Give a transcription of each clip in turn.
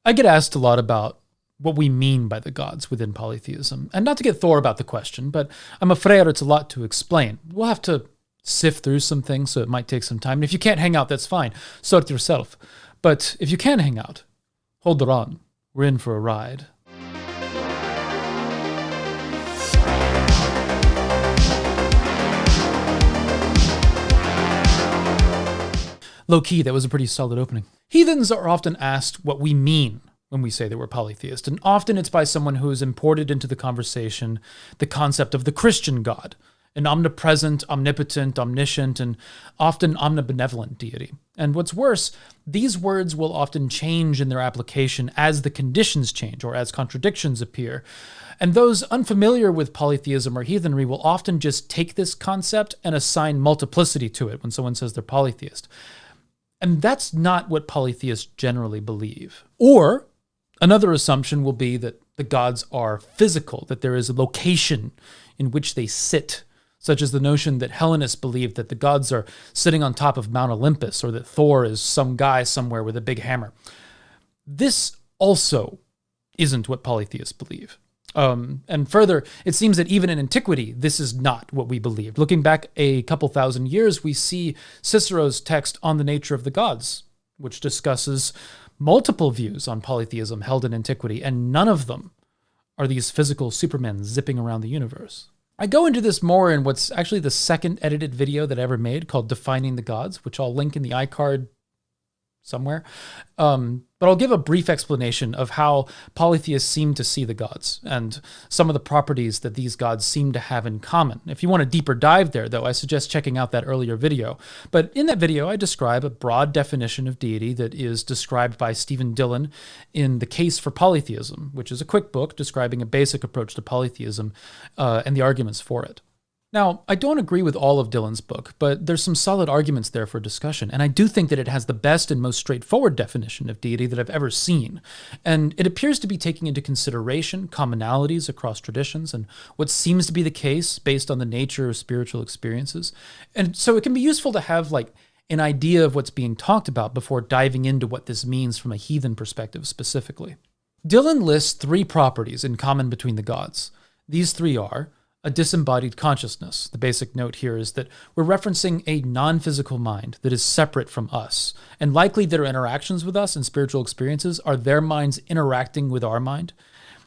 I get asked a lot about what we mean by the gods within polytheism, and not to get Thor about the question, but I'm afraid it's a lot to explain. We'll have to sift through some things, so it might take some time. And if you can't hang out, that's fine. Sort yourself. But if you can hang out, hold on. We're in for a ride. Low-key, that was a pretty solid opening. Heathens are often asked what we mean when we say that we're polytheist, and often it's by someone who has imported into the conversation the concept of the Christian God, an omnipresent, omnipotent, omniscient, and often omnibenevolent deity. And what's worse, these words will often change in their application as the conditions change or as contradictions appear. And those unfamiliar with polytheism or heathenry will often just take this concept and assign multiplicity to it when someone says they're polytheist. And that's not what polytheists generally believe. Or another assumption will be that the gods are physical, that there is a location in which they sit, such as the notion that Hellenists believe that the gods are sitting on top of Mount Olympus, or that Thor is some guy somewhere with a big hammer. This also isn't what polytheists believe. And further, it seems that even in antiquity, this is not what we believed. Looking back a couple thousand years, we see Cicero's text on the nature of the gods, which discusses multiple views on polytheism held in antiquity, and none of them are these physical supermen zipping around the universe. I go into this more in what's actually the second edited video that I ever made called Defining the Gods, which I'll link in the iCard somewhere. But I'll give a brief explanation of how polytheists seem to see the gods and some of the properties that these gods seem to have in common. If you want a deeper dive there, though, I suggest checking out that earlier video. But in that video, I describe a broad definition of deity that is described by Stephen Dillon in The Case for Polytheism, which is a quick book describing a basic approach to polytheism and the arguments for it. Now, I don't agree with all of Dillon's book, but there's some solid arguments there for discussion, and I do think that it has the best and most straightforward definition of deity that I've ever seen, and it appears to be taking into consideration commonalities across traditions and what seems to be the case based on the nature of spiritual experiences, and so it can be useful to have an idea of what's being talked about before diving into what this means from a heathen perspective specifically. Dillon lists 3 properties in common between the gods. These 3 are a disembodied consciousness. The basic note here is that we're referencing a non-physical mind that is separate from us, and likely their interactions with us and spiritual experiences are their minds interacting with our mind.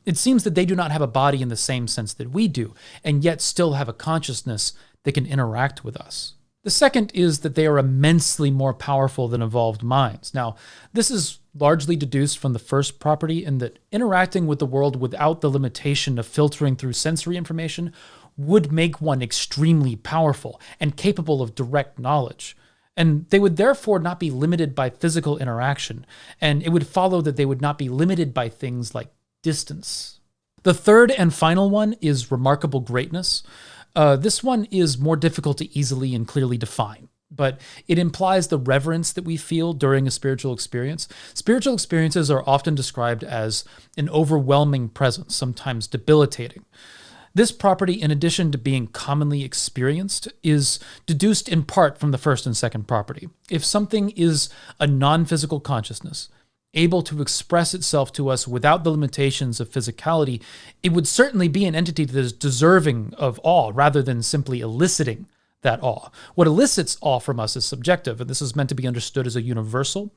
It seems that they do not have a body in the same sense that we do, and yet still have a consciousness that can interact with us. The second is that they are immensely more powerful than evolved minds. Now, this is largely deduced from the first property in that interacting with the world without the limitation of filtering through sensory information would make one extremely powerful and capable of direct knowledge. And they would therefore not be limited by physical interaction, and it would follow that they would not be limited by things like distance. The third and final one is remarkable greatness. This one is more difficult to easily and clearly define, but it implies the reverence that we feel during a spiritual experience. Spiritual experiences are often described as an overwhelming presence, sometimes debilitating. This property, in addition to being commonly experienced, is deduced in part from the first and second property. If something is a non-physical consciousness, able to express itself to us without the limitations of physicality, it would certainly be an entity that is deserving of awe rather than simply eliciting that awe. What elicits awe from us is subjective, and this is meant to be understood as a universal,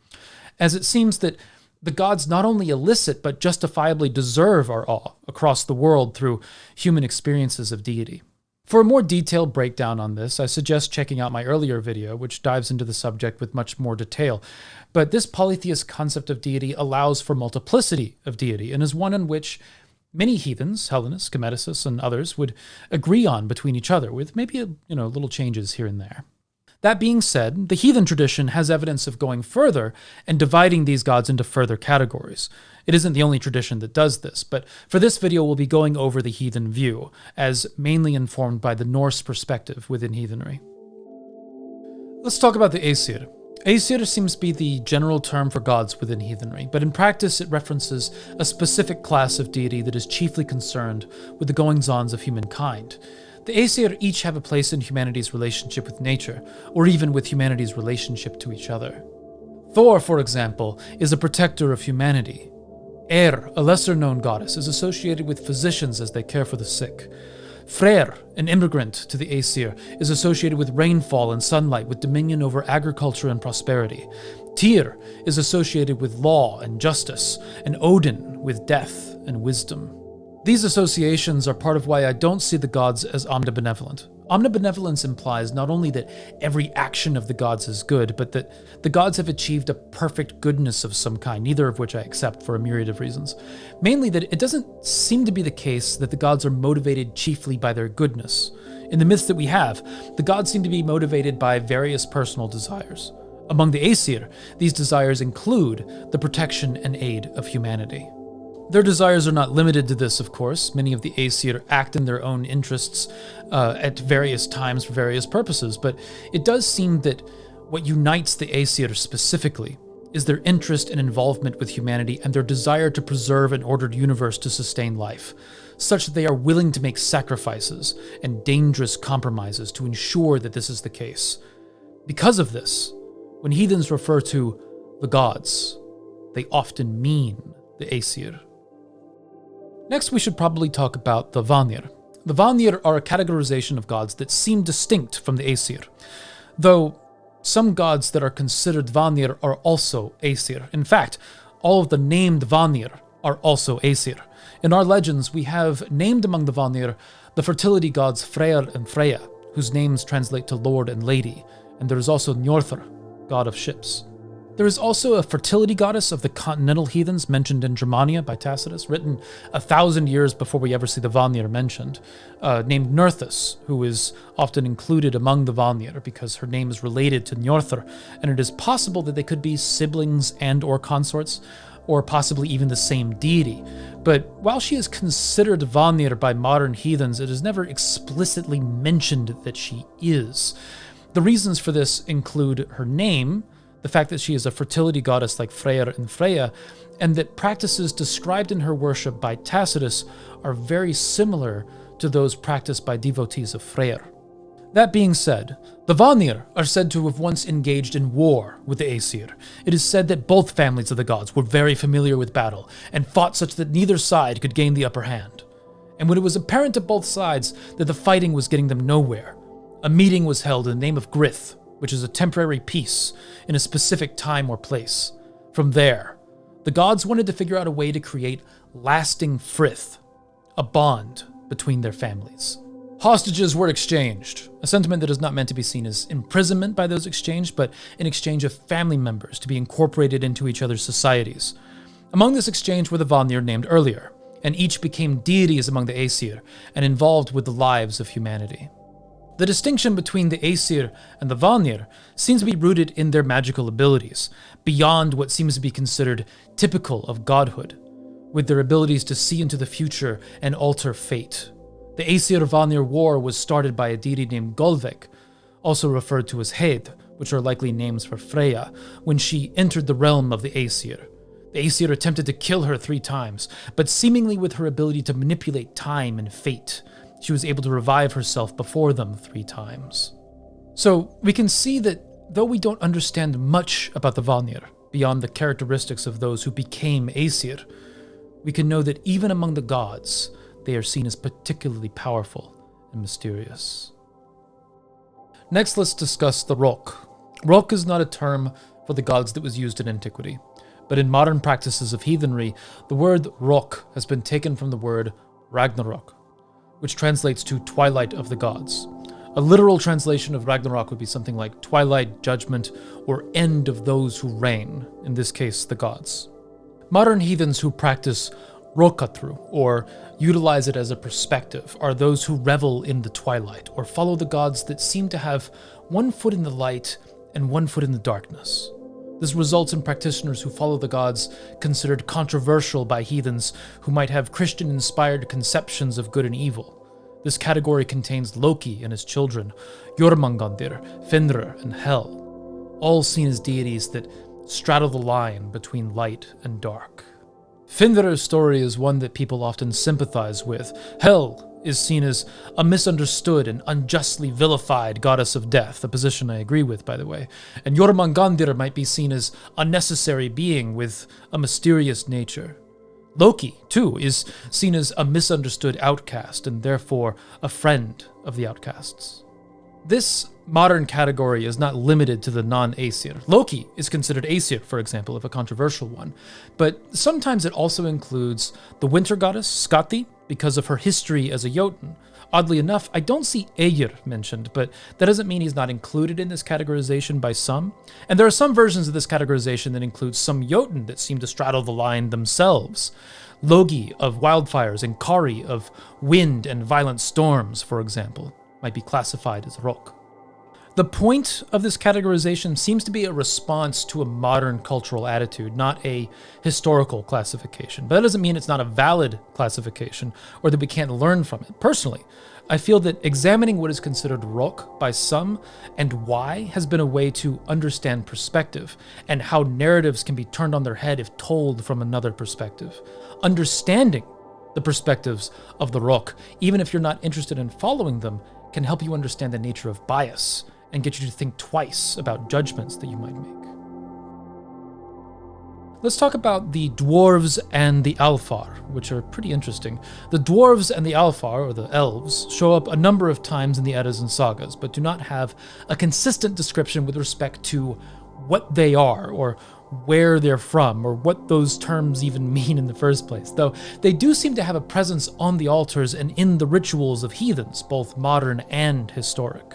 as it seems that the gods not only elicit but justifiably deserve our awe across the world through human experiences of deity. For a more detailed breakdown on this, I suggest checking out my earlier video, which dives into the subject with much more detail. But this polytheist concept of deity allows for multiplicity of deity, and is one in which many heathens, Hellenists, Kemeticists, and others would agree on between each other, with maybe little changes here and there. That being said, the heathen tradition has evidence of going further and dividing these gods into further categories. It isn't the only tradition that does this, but for this video we'll be going over the heathen view, as mainly informed by the Norse perspective within heathenry. Let's talk about the Aesir. Aesir seems to be the general term for gods within heathenry, but in practice it references a specific class of deity that is chiefly concerned with the goings-ons of humankind. The Aesir each have a place in humanity's relationship with nature, or even with humanity's relationship to each other. Thor, for example, is a protector of humanity. Eir, a lesser-known goddess, is associated with physicians as they care for the sick. Freyr, an immigrant to the Aesir, is associated with rainfall and sunlight with dominion over agriculture and prosperity. Tyr is associated with law and justice, and Odin with death and wisdom. These associations are part of why I don't see the gods as omnibenevolent. Omnibenevolence implies not only that every action of the gods is good, but that the gods have achieved a perfect goodness of some kind, neither of which I accept for a myriad of reasons. Mainly that it doesn't seem to be the case that the gods are motivated chiefly by their goodness. In the myths that we have, the gods seem to be motivated by various personal desires. Among the Aesir, these desires include the protection and aid of humanity. Their desires are not limited to this, of course. Many of the Aesir act in their own interests at various times for various purposes, but it does seem that what unites the Aesir specifically is their interest and involvement with humanity and their desire to preserve an ordered universe to sustain life, such that they are willing to make sacrifices and dangerous compromises to ensure that this is the case. Because of this, when heathens refer to the gods, they often mean the Aesir. Next, we should probably talk about the Vanir. The Vanir are a categorization of gods that seem distinct from the Aesir, though some gods that are considered Vanir are also Aesir. In fact, all of the named Vanir are also Aesir. In our legends, we have named among the Vanir the fertility gods Freyr and Freya, whose names translate to Lord and Lady, and there is also Njorthr, god of ships. There is also a fertility goddess of the continental heathens mentioned in Germania by Tacitus, written 1,000 years before we ever see the Vanir mentioned, named Nerthus, who is often included among the Vanir because her name is related to Njorthr, and it is possible that they could be siblings and or consorts, or possibly even the same deity. But while she is considered Vanir by modern heathens, it is never explicitly mentioned that she is. The reasons for this include her name, the fact that she is a fertility goddess like Freyr and Freya, and that practices described in her worship by Tacitus are very similar to those practiced by devotees of Freyr. That being said, the Vanir are said to have once engaged in war with the Aesir. It is said that both families of the gods were very familiar with battle, and fought such that neither side could gain the upper hand. And when it was apparent to both sides that the fighting was getting them nowhere, a meeting was held in the name of Grith, which is a temporary peace in a specific time or place. From there, the gods wanted to figure out a way to create lasting frith, a bond between their families. Hostages were exchanged, a sentiment that is not meant to be seen as imprisonment by those exchanged, but an exchange of family members to be incorporated into each other's societies. Among this exchange were the Vanir named earlier, and each became deities among the Aesir and involved with the lives of humanity. The distinction between the Aesir and the Vanir seems to be rooted in their magical abilities, beyond what seems to be considered typical of godhood, with their abilities to see into the future and alter fate. The Aesir-Vanir war was started by a deity named Golvek, also referred to as Hed, which are likely names for Freya, when she entered the realm of the Aesir. The Aesir attempted to kill her 3 times, but seemingly with her ability to manipulate time and fate, she was able to revive herself before them 3 times. So we can see that though we don't understand much about the Vanir, beyond the characteristics of those who became Aesir, we can know that even among the gods, they are seen as particularly powerful and mysterious. Next, let's discuss the Rokkr. Rokkr is not a term for the gods that was used in antiquity, but in modern practices of heathenry, the word Rokkr has been taken from the word Ragnarok, which translates to Twilight of the Gods. A literal translation of Ragnarok would be something like Twilight, Judgment, or End of Those Who Reign, in this case, the gods. Modern heathens who practice Rokkr, or utilize it as a perspective, are those who revel in the twilight, or follow the gods that seem to have one foot in the light and one foot in the darkness. This results in practitioners who follow the gods considered controversial by heathens who might have Christian-inspired conceptions of good and evil. This category contains Loki and his children, Jormungandr, Fenrir, and Hel, all seen as deities that straddle the line between light and dark. Fenrir's story is one that people often sympathize with. Hel is seen as a misunderstood and unjustly vilified goddess of death, a position I agree with, by the way. And Jormungandr might be seen as a necessary being with a mysterious nature. Loki, too, is seen as a misunderstood outcast and therefore a friend of the outcasts. This modern category is not limited to the non-Aesir. Loki is considered Aesir, for example, if a controversial one, but sometimes it also includes the winter goddess, Skati, because of her history as a Jotun. Oddly enough, I don't see Aegir mentioned, but that doesn't mean he's not included in this categorization by some. And there are some versions of this categorization that include some Jotun that seem to straddle the line themselves. Logi of wildfires and Kari of wind and violent storms, for example, might be classified as Rokkr. The point of this categorization seems to be a response to a modern cultural attitude, not a historical classification. But that doesn't mean it's not a valid classification or that we can't learn from it. Personally, I feel that examining what is considered Rokkr by some and why has been a way to understand perspective and how narratives can be turned on their head if told from another perspective. Understanding the perspectives of the Rokkr, even if you're not interested in following them, can help you understand the nature of bias and get you to think twice about judgments that you might make. Let's talk about the Dwarves and the Alfar, which are pretty interesting. The Dwarves and the Alfar, or the Elves, show up a number of times in the Eddas and Sagas, but do not have a consistent description with respect to what they are, or where they're from, or what those terms even mean in the first place, though they do seem to have a presence on the altars and in the rituals of heathens, both modern and historic.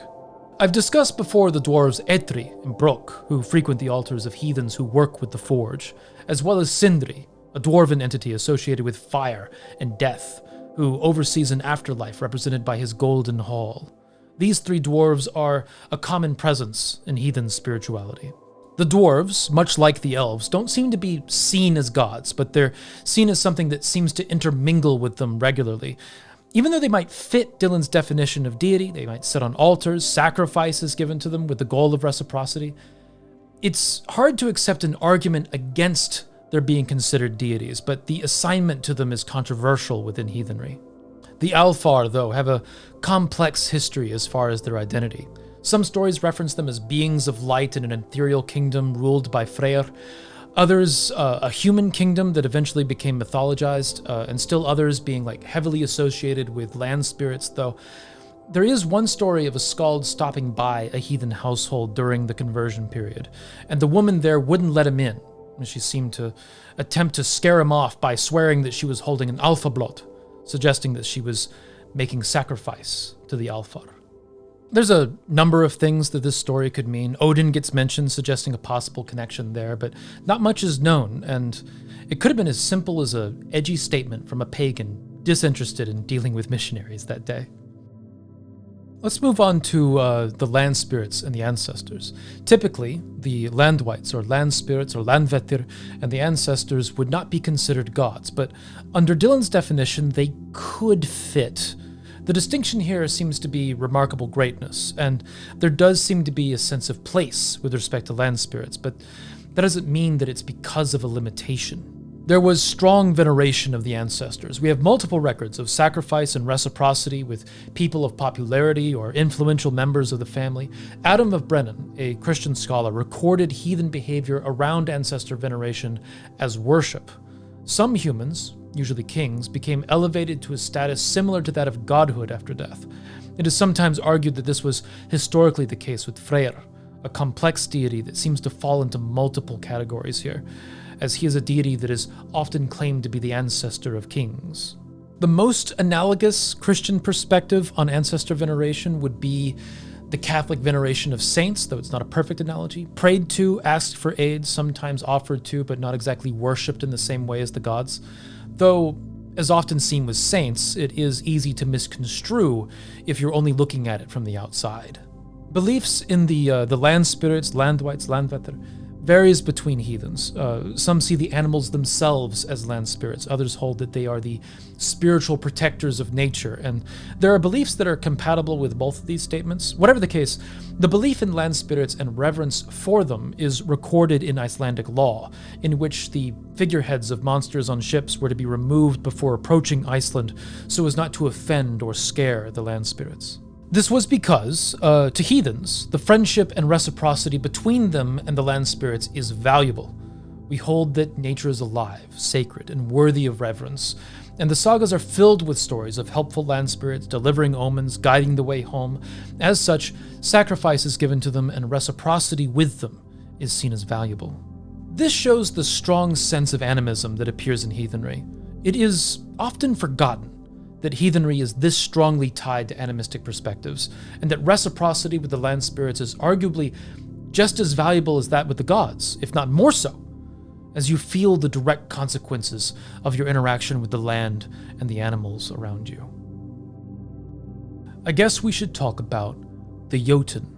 I've discussed before the dwarves Eitri and Brok, who frequent the altars of heathens who work with the forge, as well as Sindri, a dwarven entity associated with fire and death, who oversees an afterlife represented by his golden hall. These three dwarves are a common presence in heathen spirituality. The dwarves, much like the elves, don't seem to be seen as gods, but they're seen as something that seems to intermingle with them regularly. Even though they might fit Dylan's definition of deity, they might sit on altars, sacrifices given to them with the goal of reciprocity, it's hard to accept an argument against their being considered deities, but the assignment to them is controversial within heathenry. The Alfar, though, have a complex history as far as their identity. Some stories reference them as beings of light in an ethereal kingdom ruled by Freyr. Others, a human kingdom that eventually became mythologized, and still others being heavily associated with land spirits, though there is one story of a skald stopping by a heathen household during the conversion period, and the woman there wouldn't let him in. She seemed to attempt to scare him off by swearing that she was holding an alphablot, suggesting that she was making sacrifice to the Alfar. There's a number of things that this story could mean. Odin gets mentioned, suggesting a possible connection there, but not much is known, and it could have been as simple as an edgy statement from a pagan disinterested in dealing with missionaries that day. Let's move on to the land spirits and the ancestors. Typically, the landwights or land spirits or landvetir and the ancestors would not be considered gods, but under Dylan's definition, they could fit. The distinction here seems to be remarkable greatness, and there does seem to be a sense of place with respect to land spirits, but that doesn't mean that it's because of a limitation. There was strong veneration of the ancestors. We have multiple records of sacrifice and reciprocity with people of popularity or influential members of the family. Adam of Brennan, a Christian scholar, recorded heathen behavior around ancestor veneration as worship. Some humans, usually kings, became elevated to a status similar to that of godhood after death. It is sometimes argued that this was historically the case with Freyr, a complex deity that seems to fall into multiple categories here, as he is a deity that is often claimed to be the ancestor of kings. The most analogous Christian perspective on ancestor veneration would be the Catholic veneration of saints, though it's not a perfect analogy. Prayed to, asked for aid, sometimes offered to, but not exactly worshipped in the same way as the gods. Though, as often seen with saints, it is easy to misconstrue if you're only looking at it from the outside. Beliefs in the land spirits, landwights, landvetter, varies between heathens. Some see the animals themselves as land spirits. Others hold that they are the spiritual protectors of nature. And there are beliefs that are compatible with both of these statements. Whatever the case, the belief in land spirits and reverence for them is recorded in Icelandic law, in which the figureheads of monsters on ships were to be removed before approaching Iceland so as not to offend or scare the land spirits. This was because, to heathens, the friendship and reciprocity between them and the land spirits is valuable. We hold that nature is alive, sacred, and worthy of reverence, and the sagas are filled with stories of helpful land spirits delivering omens, guiding the way home. As such, sacrifice is given to them, and reciprocity with them is seen as valuable. This shows the strong sense of animism that appears in heathenry. It is often forgotten that heathenry is this strongly tied to animistic perspectives, and that reciprocity with the land spirits is arguably just as valuable as that with the gods, if not more so, as you feel the direct consequences of your interaction with the land and the animals around you. I guess we should talk about the Jotun.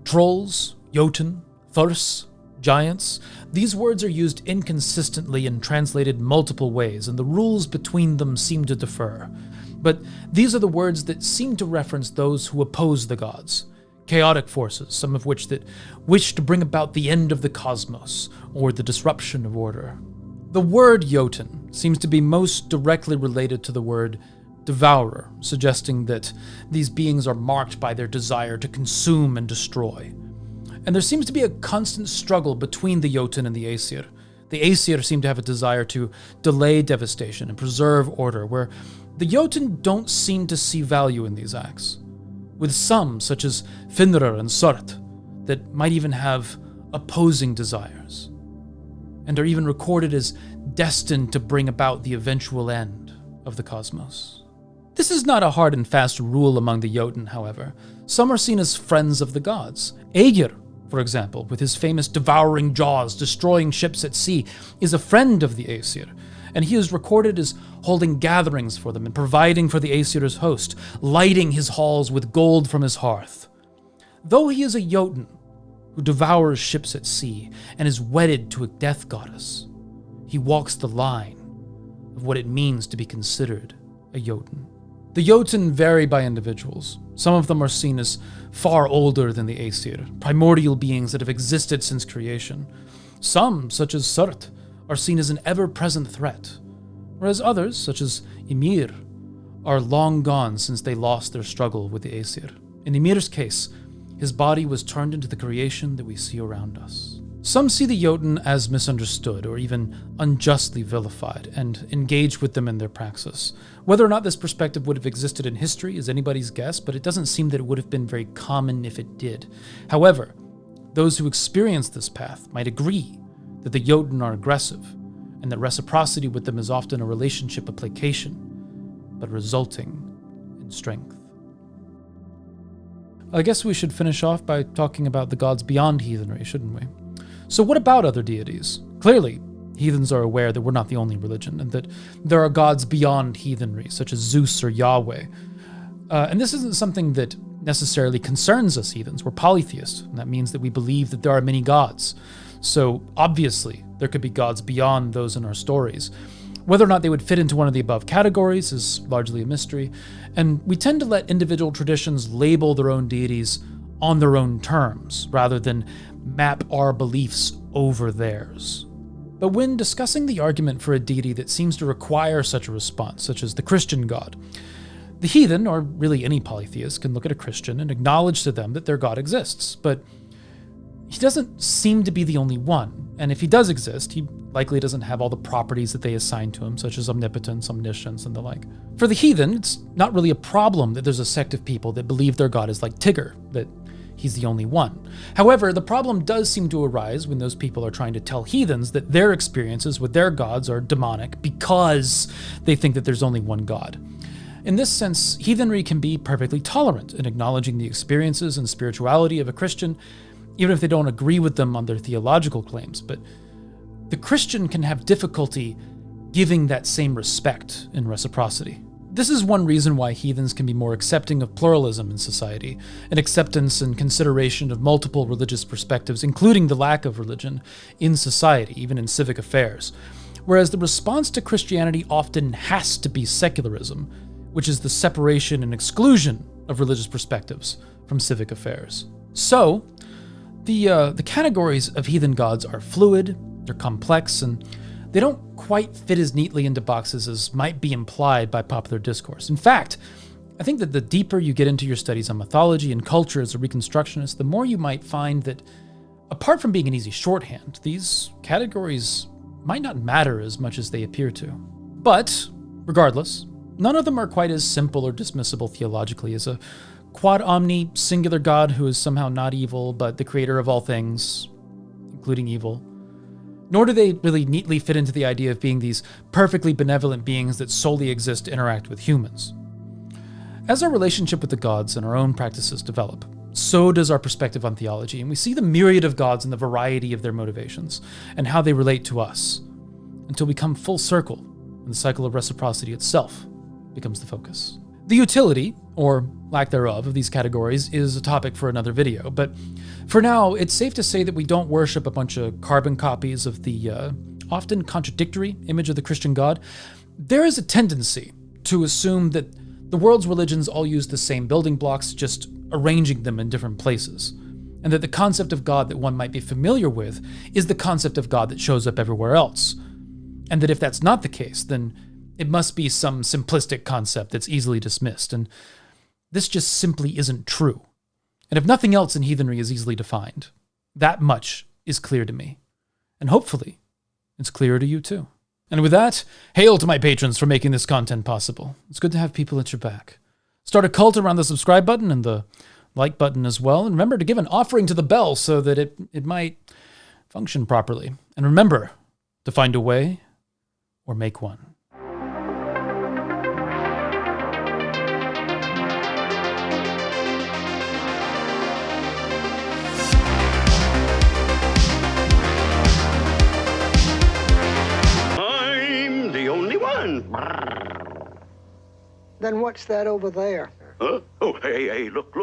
Trolls, Jotun, Thurs, giants, these words are used inconsistently and translated multiple ways, and the rules between them seem to differ. But these are the words that seem to reference those who oppose the gods. Chaotic forces, some of which that wish to bring about the end of the cosmos, or the disruption of order. The word Jotun seems to be most directly related to the word devourer, suggesting that these beings are marked by their desire to consume and destroy. And there seems to be a constant struggle between the Jotun and the Aesir. The Aesir seem to have a desire to delay devastation and preserve order, where the Jotun don't seem to see value in these acts. With some, such as Vanir and Asatru, that might even have opposing desires, and are even recorded as destined to bring about the eventual end of the cosmos. This is not a hard and fast rule among the Jotun, however. Some are seen as friends of the gods. Aegir, for example, with his famous devouring jaws destroying ships at sea, is a friend of the Aesir, and he is recorded as holding gatherings for them and providing for the Aesir's host, lighting his halls with gold from his hearth. Though he is a Jotun who devours ships at sea and is wedded to a death goddess, he walks the line of what it means to be considered a Jotun. The Jotun vary by individuals. Some of them are seen as far older than the Aesir, primordial beings that have existed since creation. Some, such as Asatru, are seen as an ever-present threat, whereas others, such as Ymir, are long gone since they lost their struggle with the Aesir. In Ymir's case, his body was turned into the creation that we see around us. Some see the Jotun as misunderstood or even unjustly vilified and engage with them in their praxis. Whether or not this perspective would have existed in history is anybody's guess, but it doesn't seem that it would have been very common if it did. However, those who experience this path might agree that the Jotun are aggressive, and that reciprocity with them is often a relationship of placation, but resulting in strength. I guess we should finish off by talking about the gods beyond heathenry, shouldn't we? So what about other deities? Clearly, heathens are aware that we're not the only religion, and that there are gods beyond heathenry, such as Zeus or Yahweh. And this isn't something that necessarily concerns us heathens. We're polytheists, and that means that we believe that there are many gods. So obviously, there could be gods beyond those in our stories. Whether or not they would fit into one of the above categories is largely a mystery, and we tend to let individual traditions label their own deities on their own terms, rather than map our beliefs over theirs. But when discussing the argument for a deity that seems to require such a response, such as the Christian god, the heathen, or really any polytheist, can look at a Christian and acknowledge to them that their god exists, but he doesn't seem to be the only one, and if he does exist, he likely doesn't have all the properties that they assign to him, such as omnipotence, omniscience, and the like. For the heathen, it's not really a problem that there's a sect of people that believe their god is like Tigger, that he's the only one. However, the problem does seem to arise when those people are trying to tell heathens that their experiences with their gods are demonic because they think that there's only one god. In this sense, heathenry can be perfectly tolerant in acknowledging the experiences and spirituality of a Christian, even if they don't agree with them on their theological claims. But the Christian can have difficulty giving that same respect and reciprocity. This is one reason why heathens can be more accepting of pluralism in society, an acceptance and consideration of multiple religious perspectives, including the lack of religion in society, even in civic affairs. Whereas the response to Christianity often has to be secularism, which is the separation and exclusion of religious perspectives from civic affairs. So, the categories of heathen gods are fluid, they're complex, and they don't quite fit as neatly into boxes as might be implied by popular discourse. In fact, I think that the deeper you get into your studies on mythology and culture as a Reconstructionist, the more you might find that Apart from being an easy shorthand, these categories might not matter as much as they appear to. But, regardless, none of them are quite as simple or dismissible theologically as a quad omni singular God who is somehow not evil, but the creator of all things, including evil. Nor do they really neatly fit into the idea of being these perfectly benevolent beings that solely exist to interact with humans. As our relationship with the gods and our own practices develop, so does our perspective on theology, and we see the myriad of gods and the variety of their motivations, and how they relate to us, until we come full circle, and the cycle of reciprocity itself becomes the focus. The utility, or lack thereof, of these categories is a topic for another video, but for now, it's safe to say that we don't worship a bunch of carbon copies of the often contradictory image of the Christian God. There is a tendency to assume that the world's religions all use the same building blocks, just arranging them in different places, and that the concept of God that one might be familiar with is the concept of God that shows up everywhere else, and that if that's not the case, then it must be some simplistic concept that's easily dismissed, and this just simply isn't true. And if nothing else in heathenry is easily defined, that much is clear to me, and hopefully it's clearer to you too. And with that, hail to my patrons for making this content possible. It's good to have people at your back. Start a cult around the subscribe button and the like button as well. And remember to give an offering to the bell so that it might function properly. And remember to find a way or make one. Then what's that over there? Huh? Oh, hey, look.